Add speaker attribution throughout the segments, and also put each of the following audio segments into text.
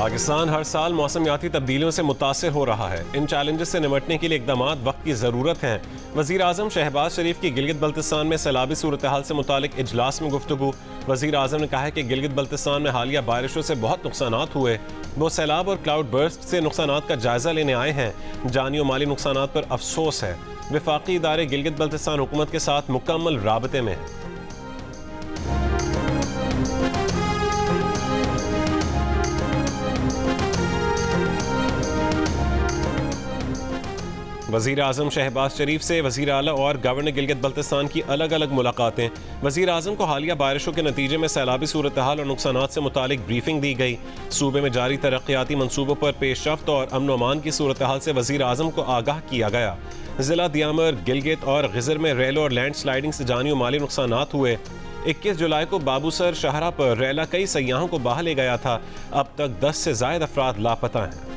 Speaker 1: पाकिस्तान हर साल मौसमियाती तब्दीलियों से मुतासिर हो रहा है। इन चैलेंजेस से निपटने के लिए इकदाम वक्त की ज़रूरत है। वज़ीर आज़म शहबाज शरीफ की गिलगित बल्तिस्तान में सैलाबी सूरत हाल से मुतालिक इजलास में गुफ्तगू। वज़ीर आज़म ने कहा है कि गिलगित बल्तिस्तान में हालिया बारिशों से बहुत नुकसानात हुए। वो सैलाब और क्लाउड बर्स्ट से नुकसानात का जायजा लेने आए हैं। जानी और माली नुकसानात पर अफसोस है। वफाकी इदारे गिलगित बल्तिस्तान हुकूमत के साथ मुकम्मल राबते में हैं। वज़ीर आज़म शहबाज शरीफ से वज़ीर आला और गवर्नर गिलगित बल्तिस्तान की अलग अलग मुलाकातें। वज़ीर आज़म को हालिया बारिशों के नतीजे में सैलाबी सूरत हाल और नुकसानात से मुतालिक ब्रीफिंग दी गई। सूबे में जारी तरक्याती मनसूबों पर पेशरफ्त और अमन अमान की सूरत हाल से वज़ीर आज़म को आगाह किया गया। ज़िला दियामर, गिलगित और गिज़र में रेलों और लैंड स्लाइडिंग से जानी और माली नुकसानात हुए। 21 जुलाई को बाबूसर शाहरा पर रेला कई सयाहों को बहा ले गया था। अब तक 10 से ज़ायद अफराद लापता हैं।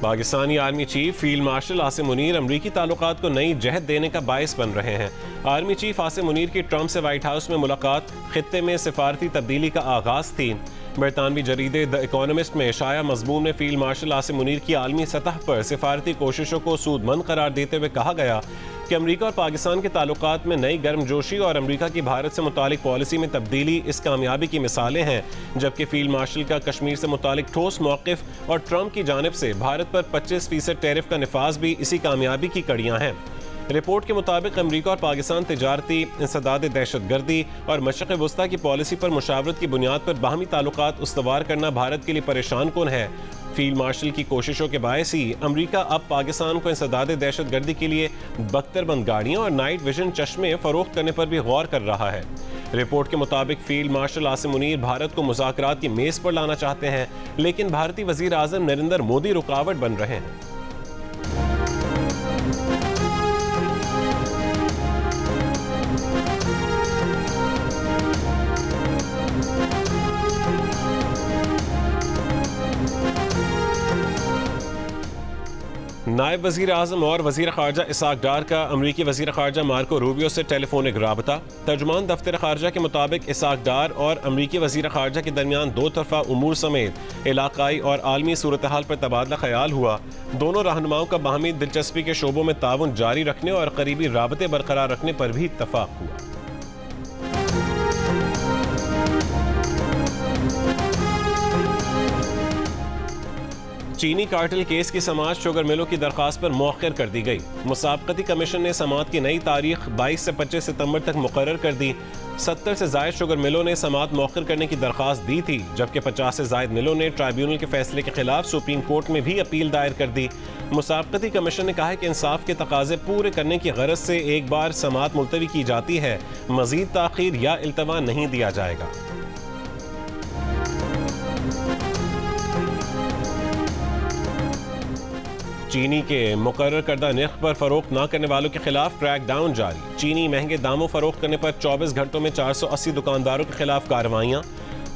Speaker 1: Pakistani army chief field marshal Asim Munir अमरीकी ताल्लुकात को नई जहद देने का बायस बन रहे हैं। आर्मी चीफ आसिम मुनीर की ट्रंप से व्हाइट हाउस में मुलाकात खित्ते में सिफारती तब्दीली का आगाज थी। बरतानवी जरीदे द इकोनॉमिस्ट में शाया मजमून में फील्ड मार्शल आसिम मुनीर की आलमी सतह पर सिफारती कोशिशों को सूदमंद करार देते हुए कहा गया कि अमरीका और पाकिस्तान के ताल्लुकात में नई गर्मजोशी और अमरीका की भारत से मुतालिक पॉलिसी में तब्दीली इस कामयाबी की मिसालें हैं। जबकि फील्ड मार्शल का कश्मीर से मुतालिक ठोस मौक़िफ़ और ट्रंप की जानिब से भारत पर 25% टैरिफ का निफाज भी इसी कामयाबी की कड़ियाँ हैं। रिपोर्ट के मुताबिक अमरीका और पाकिस्तान तिजारती, इंसदाद दहशतगर्दी और मशरिक़ वस्ता की पॉलिसी पर मुशावरत की बुनियाद पर बाहमी ताल्लुकात उस्तवार करना भारत के लिए परेशान कुन है। फील्ड मार्शल की कोशिशों के बायस ही अमरीका अब पाकिस्तान को इंसदाद दहशतगर्दी के लिए बख्तरबंद गाड़ियाँ और नाइट विजन चश्मे फरोख्त करने पर भी गौर कर रहा है। रिपोर्ट के मुताबिक फील्ड मार्शल आसिम मुनीर भारत को मुज़ाकरात की मेज़ पर लाना चाहते हैं, लेकिन भारतीय वज़ीर आज़म नरेंद्र मोदी रुकावट बन रहे हैं। नायब वज़ीर आज़म और वज़ीर ख़ारजा इसाक डार का अमरीकी वज़ीर ख़ारजा मार्को रूबियो से टेलीफोनिक राबता। तर्जुमान दफ्तर ख़ारजा के मुताबिक इसाक डार और अमरीकी वज़ीर ख़ारजा के दरमियान दो तरफ़ा उमूर समेत इलाक़ाई और आलमी सूरत हाल पर तबादला ख्याल हुआ। दोनों रहनुमाओं का बाहमी दिलचस्पी के शोबों में ताउन जारी रखने और करीबी राबते बरकरार रखने पर भी इत्तफ़ाक़ हुआ। चीनी कार्टेल केस की समाअत शुगर मिलों की दरख्वास्त पर मौखर कर दी गई। मुसाबकती कमीशन ने समाअत की नई तारीख 22 से 25 सितंबर तक मुकर्रर कर दी। 70 से ज़ायद शुगर मिलों ने समाअत मौखर करने की दरख्वास्त दी थी, जबकि 50 से ज़ायद मिलों ने ट्राइब्यूनल के फैसले के खिलाफ सुप्रीम कोर्ट में भी अपील दायर कर दी। मुसाबकती कमीशन ने कहा है कि इंसाफ के तकाजे पूरे करने की गरज से एक बार समाअत मुलतवी की जाती है, मज़ीद ताख़ीर या इल्तवा नहीं दिया जाएगा। चीनी के मुकर्रर करदा निर्ख पर फरोख्त न करने वालों के खिलाफ क्रैक डाउन जारी। चीनी महंगे दामों फरोख्त करने पर 24 घंटों में 480 दुकानदारों के खिलाफ कार्रवाइयाँ।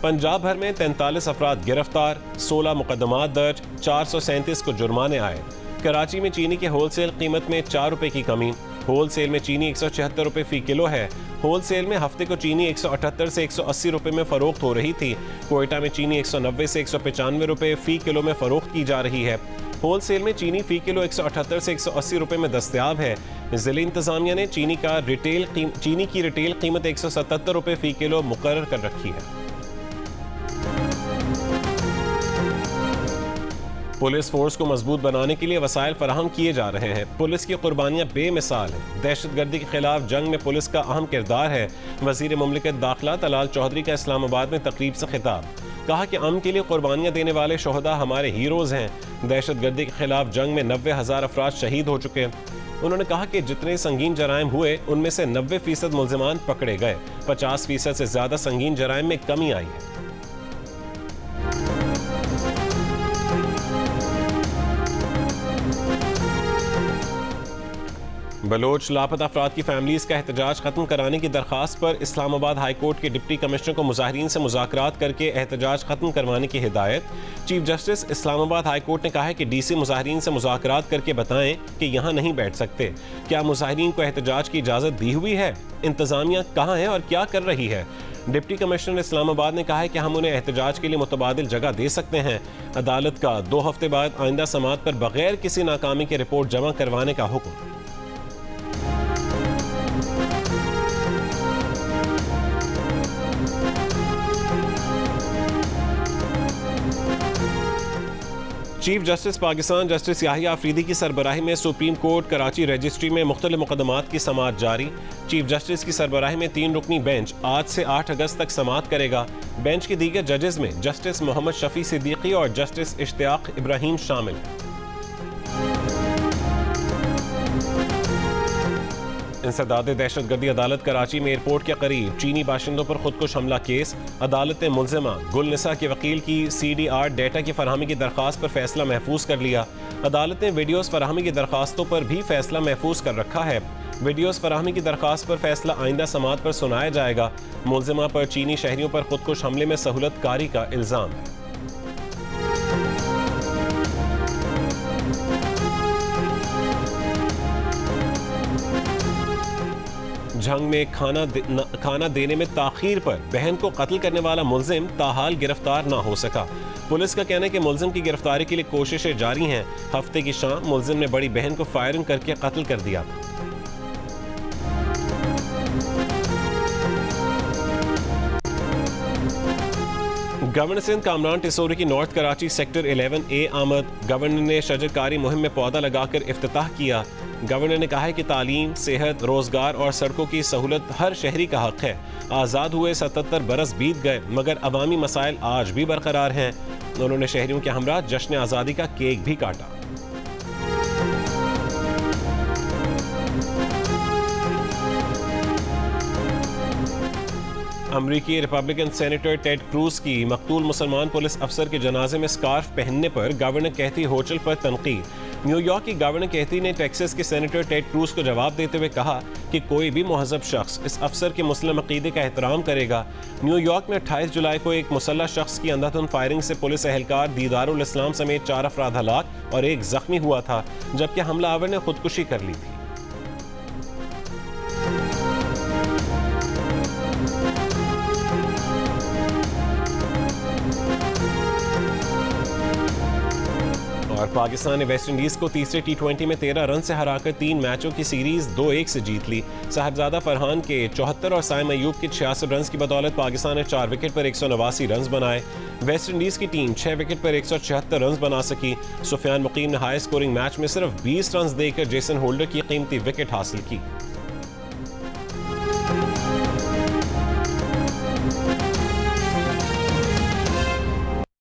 Speaker 1: पंजाब भर में 43 अफराद गिरफ्तार, 16 मुकदमात दर्ज, 437 को जुर्माने आए। कराची में चीनी के होलसेल कीमत में 4 रुपये की कमी। होलसेल में चीनी 176 रुपये फ़ी किलो है। होलसेल में हफ्ते को चीनी 178 से 180 रुपये में फ़रोख्त हो रही थी। कोयटा में चीनी 190 से 195 रुपये फ़ी किलो में फ़रोख्त की जा रही है। होलसेल में चीनी फ़ी किलो 178 से 180 रुपये में दस्तयाब है। ज़िला इंतज़ामिया ने चीनी की रिटेल कीमत 177 रुपये फ़ी किलो मुकर्रर कर रखी है। पुलिस फोर्स को मजबूत बनाने के लिए वसाइल फराहम किए जा रहे हैं। पुलिस की कुर्बानियाँ बेमिसाल हैं। दहशतगर्दी के खिलाफ जंग में पुलिस का अहम किरदार है। वज़ीर मुमलिकत दाखिला तलाल चौधरी का इस्लामाबाद में तकरीब से खिताब। कहा कि अमन के लिए कुर्बानियाँ देने वाले शोहदा हमारे हीरोज़ हैं। दहशतगर्दी के खिलाफ जंग में 90,000 अफराद शहीद हो चुके। उन्होंने कहा कि जितने संगीन जराइम हुए उनमें से 90% मुल्ज़िमान पकड़े गए। 50% से ज़्यादा संगीन जराइम में कमी आई है। बलोच लापता अफराद की फैमिलीज का एहतजाज खत्म कराने की दरखास्त पर इस्लामाबाद हाई कोर्ट के डिप्टी कमिश्नर को मुजाहिरीन से मुज़ाकरात करके एहतजाज खत्म करवाने की हिदायत। Chief justice Islamabad high court ने कहा है कि डीसी मुजाहिरीन से मुज़ाकरात करके बताएं कि यहाँ नहीं बैठ सकते। क्या मुजाहिरीन को एहतजाज की इजाज़त दी हुई है? इंतज़ामिया कहाँ है और क्या कर रही है? डिप्टी कमिश्नर इस्लामाबाद ने कहा है कि हम उन्हें एहतजाज के लिए मुतबादिल जगह दे सकते हैं। अदालत का 2 हफ्ते बाद आइंदा समाअत पर बगैर किसी नाकामी के रिपोर्ट जमा करवाने का हुक्म। Chief justice Pakistan justice Yahya Afridi की सरबराही में सुप्रीम कोर्ट कराची रजिस्ट्री में मुख्तलिफ मुकदमात की समाअत जारी। चीफ जस्टिस की सरबराही में 3 रुकनी बेंच आज से 8 अगस्त तक समाअत करेगा। बेंच के दीगर जजेस में जस्टिस मोहम्मद शफी सिद्दीकी और जस्टिस इश्तियाक इब्राहिम शामिल। इंसदाद दहशतगर्दी अदालत कराची में एयरपोर्ट के करीब चीनी बाशिंदों पर खुदकुश हमला केस। अदालत ने मुल्जिमा गुलनिसा के वकील की CDR डेटा की फराहमी की दरखास्त पर फैसला महफूज कर लिया। अदालत ने वीडियोस फराहमी की दरखास्तों पर भी फैसला महफूज कर रखा है। वीडियोस फराहमी की दरखास्त पर फैसला आइंदा समाअत पर सुनाया जाएगा। मुल्जिमा पर चीनी शहरियों पर खुदकुश हमले में सहूलत कारी का इल्जाम है। झंग में खाना देने में ताखीर पर बहन को कत्ल करने वाला मुल्जिम ताहाल गिरफ्तार ना हो सका। पुलिस का कहना है कि मुल्जिम की गिरफ्तारी के लिए कोशिशें जारी हैं। हफ्ते की शाम मुल्जिम ने बड़ी बहन को फायरिंग करके कत्ल कर दिया था। गवर्नर सिंध कामरान टिसोरी की नॉर्थ कराची सेक्टर 11A आमद। गवर्नर ने शजरकारी मुहिम में पौधा लगाकर इफ्तिताह किया। गवर्नर ने कहा है कि तालीम, सेहत, रोजगार और सड़कों की सहूलत हर शहरी का हक है। आज़ाद हुए 77 बरस बीत गए मगर अवामी मसाइल आज भी बरकरार हैं। उन्होंने शहरियों के हमरा जश्न आज़ादी का केक भी काटा। अमरीकी रिपब्लिकन सेनेटर टेड क्रूज की मकतूल मुसलमान पुलिस अफसर के जनाजे में स्कार्फ पहनने पर गवर्नर कहती होटल पर तनकीद। न्यूयॉर्क की गवर्नर कहती ने टेक्सास के सेनेटर टेड क्रूज को जवाब देते हुए कहा कि कोई भी मुहज़्ज़ब शख्स इस अफसर के मुस्लिम अकीदे का एहतराम करेगा। न्यूयॉर्क में 28 जुलाई को एक मुसल्लह शख्स की अंधाधुंध फायरिंग से पुलिस एहलकार दीदारुल इस्लाम समेत 4 अफराद हलाक और 1 जख्मी हुआ था, जबकि हमलावर ने खुदकुशी कर ली थी। और पाकिस्तान ने वेस्ट इंडीज को तीसरे T20 में 13 रन से हराकर 3 मैचों की सीरीज 2-1 से जीत ली। साहिबजादा फरहान के 74 और साइम अयूब के 66 रन की बदौलत पाकिस्तान ने 4 विकेट पर 189 रन बनाए। वेस्ट इंडीज की टीम 6 विकेट पर 176 रन बना सकी। सुफियान मुकीम ने हाई स्कोरिंग मैच में सिर्फ 20 रन देकर जेसन होल्डर की कीमती विकेट हासिल की।